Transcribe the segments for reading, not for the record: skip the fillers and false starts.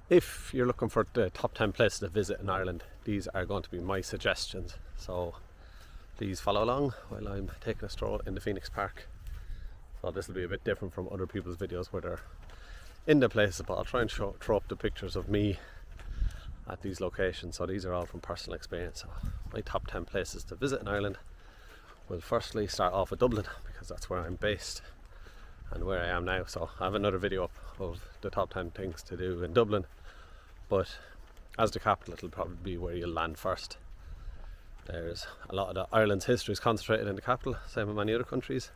If you're looking for the top 10 places to visit in Ireland, these are going to be my suggestions. So please follow along while I'm taking a stroll in the Phoenix Park. So this will be a bit different from other people's videos where they're in the places, but I'll try and throw up the pictures of me at these locations. So these are all from personal experience. So my top 10 places to visit in Ireland. We'll firstly start off with Dublin because that's where I'm based and where I am now. So I have another video up of the top 10 things to do in Dublin, but as the capital it'll probably be where you'll land first. There's a lot of the Ireland's history is concentrated in the capital, same with many other countries.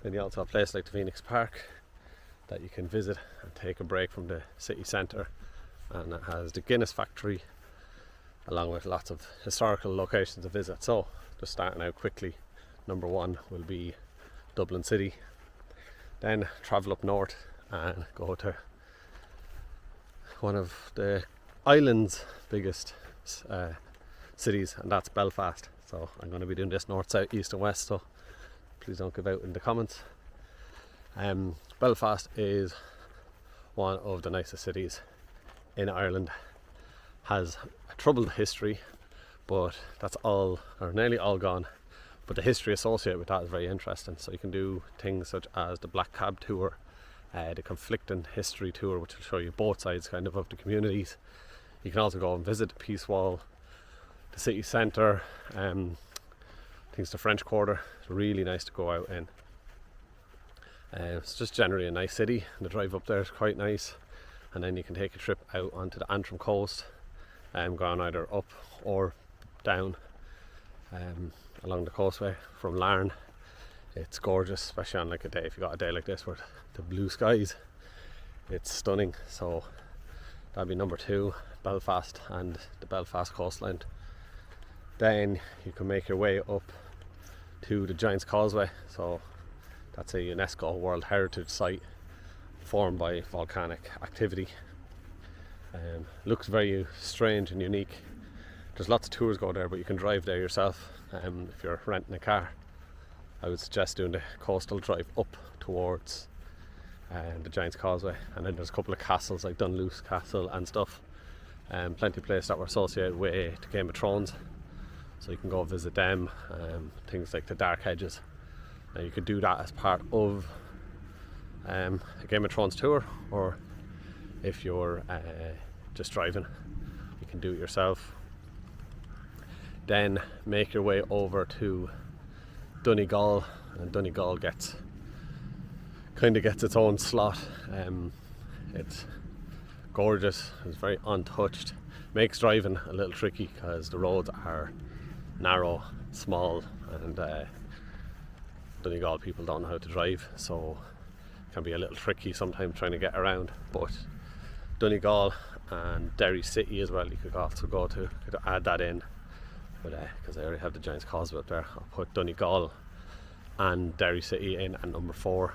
Then you also have a place like the Phoenix Park that you can visit and take a break from the city centre, and it has the Guinness factory along with lots of historical locations to visit. So just starting out quickly, number one will be Dublin City. Then travel up north and go to one of the island's biggest cities, and that's Belfast. So I'm going to be doing this north, south, east and west, so please don't give out in the comments. Belfast is one of the nicest cities in Ireland. Has a troubled history, but that's all or nearly all gone. But the history associated with that is very interesting. So you can do things such as the Black Cab tour, the Conflicting History tour, which will show you both sides kind of the communities. You can also go and visit the Peace Wall, the city centre, things the French Quarter. It's really nice to go out in. It's just generally a nice city, and the drive up there is quite nice. And then you can take a trip out onto the Antrim coast, going either up or down along the coastway from Larne. It's gorgeous, especially on like a day, if you got a day like this with the blue skies, it's stunning. So that'd be number two, Belfast and the Belfast coastline. Then you can make your way up to the Giant's Causeway. So that's a UNESCO World Heritage Site formed by volcanic activity. Looks very strange and unique. There's lots of tours go there, but you can drive there yourself. If you're renting a car, I would suggest doing the coastal drive up towards the Giant's Causeway. And then there's a couple of castles like Dunluce Castle and stuff. Plenty of places that were associated with the Game of Thrones, so you can go visit them. Things like the Dark Hedges. Now you could do that as part of a Game of Thrones tour, or if you're just driving, you can do it yourself. Then make your way over to Donegal, and Donegal gets its own slot. It's gorgeous, it's very untouched. Makes driving a little tricky because the roads are narrow, small, and Donegal people don't know how to drive, so it can be a little tricky sometimes trying to get around. But Donegal and Derry City as well, you could also go to, add that in. But because I already have the Giant's Causeway up there, I'll put Donegal and Derry City in at number 4.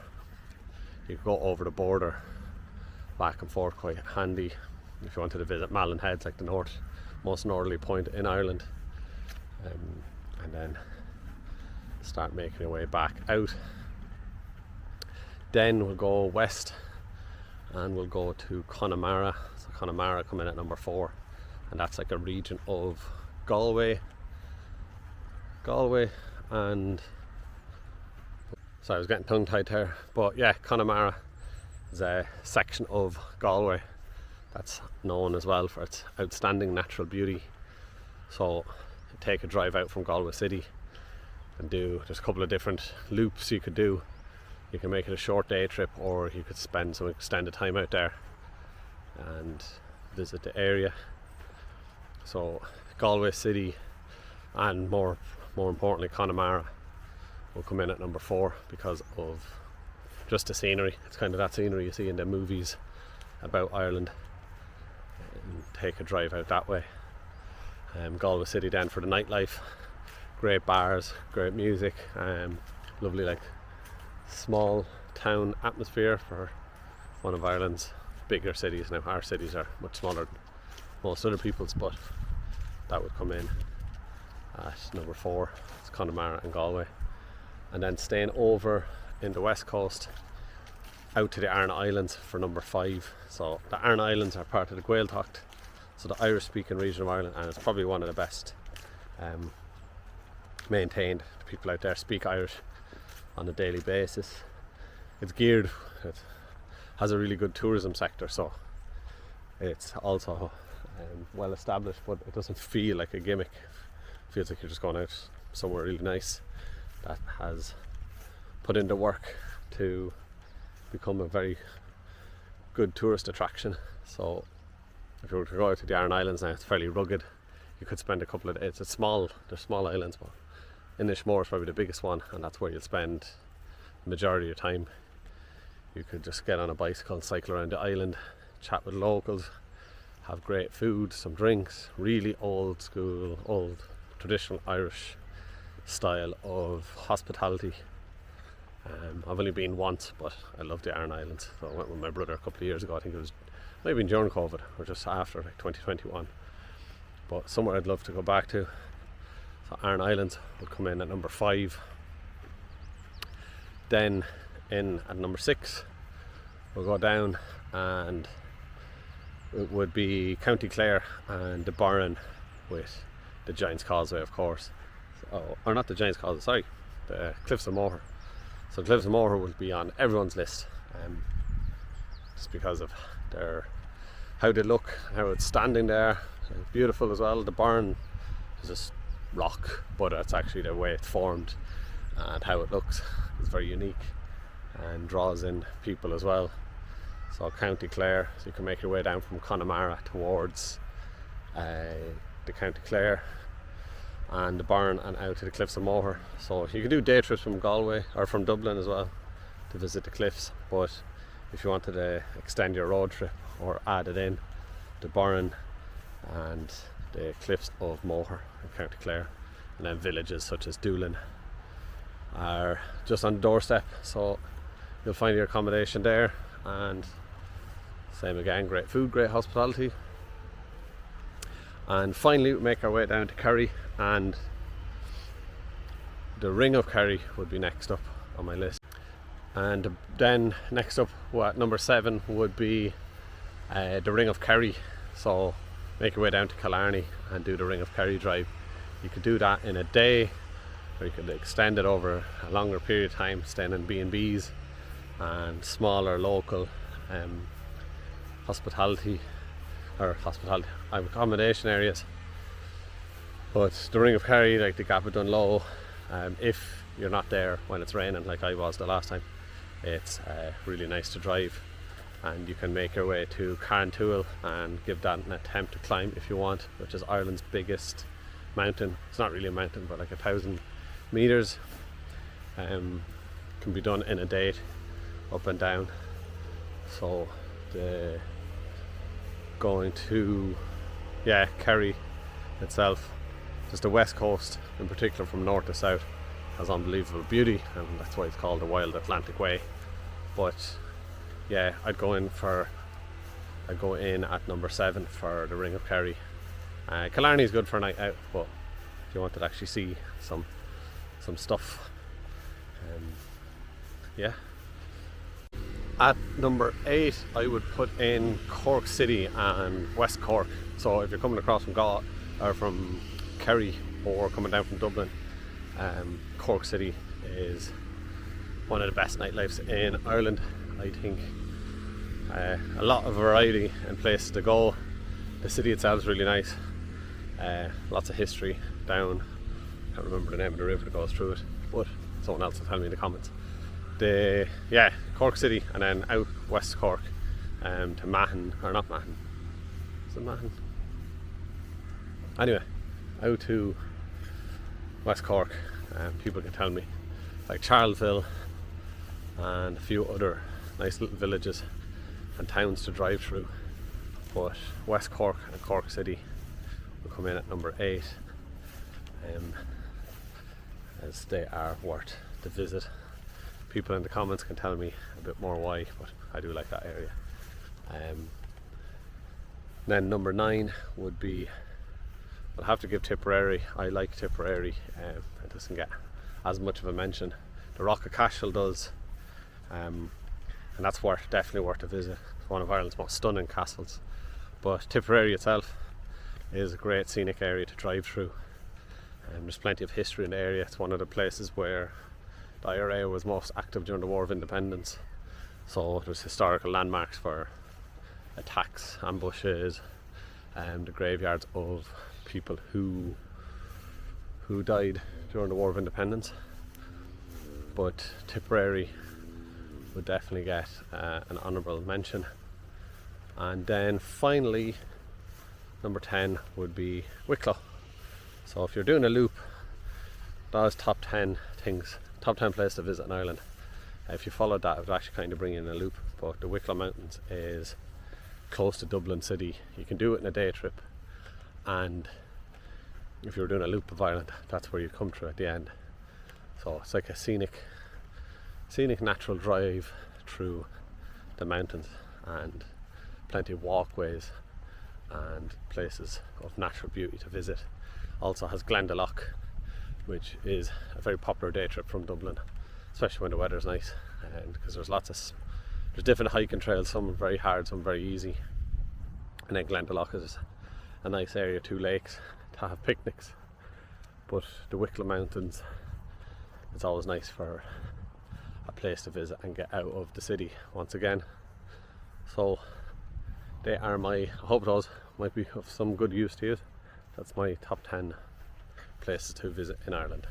You could go over the border back and forth, quite handy if you wanted to visit Malin Heads, like the most northerly point in Ireland, and then start making your way back out. Then we'll go west and we'll go to Connemara. So Connemara come in at number 4, and that's like a region of Galway and sorry, I was getting tongue tied there, but yeah, Connemara is a section of Galway that's known as well for its outstanding natural beauty. So take a drive out from Galway City and there's a couple of different loops you could do. You can make it a short day trip, or you could spend some extended time out there and visit the area. So Galway City, and more importantly Connemara, will come in at number 4 because of just the scenery. It's kind of that scenery you see in the movies about Ireland. And take a drive out that way. Galway City then for the nightlife, great bars, great music, lovely like small town atmosphere for one of Ireland's bigger cities. Now our cities are much smaller than most other people's, but that would come in at number 4. It's Connemara and Galway. And then staying over in the west coast, out to the Aran Islands for number 5. So the Aran Islands are part of the Gaeltacht, so the Irish speaking region of Ireland, and it's probably one of the best maintained. The people out there speak Irish on a daily basis. It has a really good tourism sector, so it's also well established, but it doesn't feel like a gimmick. It feels like you're just going out somewhere really nice that has put in the work to become a very good tourist attraction. So if you were to go out to the Aran Islands now, it's fairly rugged. You could spend a couple of days. They're small islands, but Inishmore is probably the biggest one, and that's where you'll spend the majority of your time. You could just get on a bicycle and cycle around the island, chat with locals, have great food, some drinks, really old school, old traditional Irish style of hospitality. I've only been once, but I love the Aran Islands. So I went with my brother a couple of years ago. I think it was maybe during COVID or just after, like 2021. But somewhere I'd love to go back to. So Aran Islands would come in at number 5. Then in at number 6 we'll go down, and it would be County Clare and the Burren with the Giant's Causeway, of course. Or not the Giant's Causeway, sorry, the Cliffs of Moher. So Cliffs of Moher will be on everyone's list, just because of how they look, how it's standing there. It's beautiful as well. The Burren is just rock, but it's actually the way it's formed and how it looks is very unique and draws in people as well. So County Clare, so you can make your way down from Connemara towards the County Clare and the Burren and out to the Cliffs of Moher. So you can do day trips from Galway or from Dublin as well to visit the cliffs, but if you wanted to extend your road trip or add it in, the Burren and the Cliffs of Moher in County Clare, and then villages such as Doolin are just on the doorstep, so you'll find your accommodation there. And same again, great food, great hospitality. And finally we make our way down to Kerry, and the Ring of Kerry would be next up on my list. And then next up at number 7 would be the Ring of Kerry. So make your way down to Killarney and do the Ring of Kerry drive. You could do that in a day, or you could extend it over a longer period of time, staying in B&Bs and smaller local accommodation areas. But the Ring of Kerry, like the Gap of Dunlow, if you're not there when it's raining like I was the last time, it's really nice to drive, and you can make your way to Carntool and give that an attempt to climb if you want, which is Ireland's biggest mountain. It's not really a mountain, but like 1,000 meters. Can be done in a day, up and down. So going to Kerry itself, just the west coast in particular from north to south, has unbelievable beauty, and that's why it's called the Wild Atlantic Way. But yeah, I'd go in at number 7 for the Ring of Kerry. Killarney is good for a night out, but if you wanted to actually see some stuff, At number 8 I would put in Cork City and West Cork. So if you're coming across from Kerry or coming down from Dublin, Cork City is one of the best nightlifes in Ireland, I think. A lot of variety and places to go. The city itself is really nice. Lots of history down. I can't remember the name of the river that goes through it, but someone else will tell me in the comments. Cork City, and then out West Cork to Mahon, or not Mahon. Is it Mahon? Anyway, out to West Cork. People can tell me, like Charleville and a few other nice little villages and towns to drive through. But West Cork and Cork City will come in at number 8, as they are worth the visit. People in the comments can tell me a bit more why, but I do like that area. Then number 9 would be, I'll have to give Tipperary. I like Tipperary. It doesn't get as much of a mention. The Rock of Cashel does, and and that's definitely worth a visit. It's one of Ireland's most stunning castles. But Tipperary itself is a great scenic area to drive through, and there's plenty of history in the area. It's one of the places where the IRA was most active during the War of Independence, so there's historical landmarks for attacks, ambushes, and the graveyards of people who died during the War of Independence. But Tipperary would definitely get an honourable mention. And then finally, number 10 would be Wicklow. So if you're doing a loop, those top 10 places to visit in Ireland, if you followed that, it would actually kind of bring you in a loop. But the Wicklow Mountains is close to Dublin City. You can do it in a day trip, and if you're doing a loop of Ireland, that's where you come through at the end. So it's like a scenic natural drive through the mountains, and plenty of walkways and places of natural beauty to visit. Also has Glendalough, which is a very popular day trip from Dublin, especially when the weather's nice, and because there's different hiking trails. Some are very hard, some very easy, and then Glendalough is a nice area, 2 lakes to have picnics. But the Wicklow Mountains, it's always nice for a place to visit and get out of the city once again. So they are I hope those might be of some good use to you. That's my top 10 places to visit in Ireland.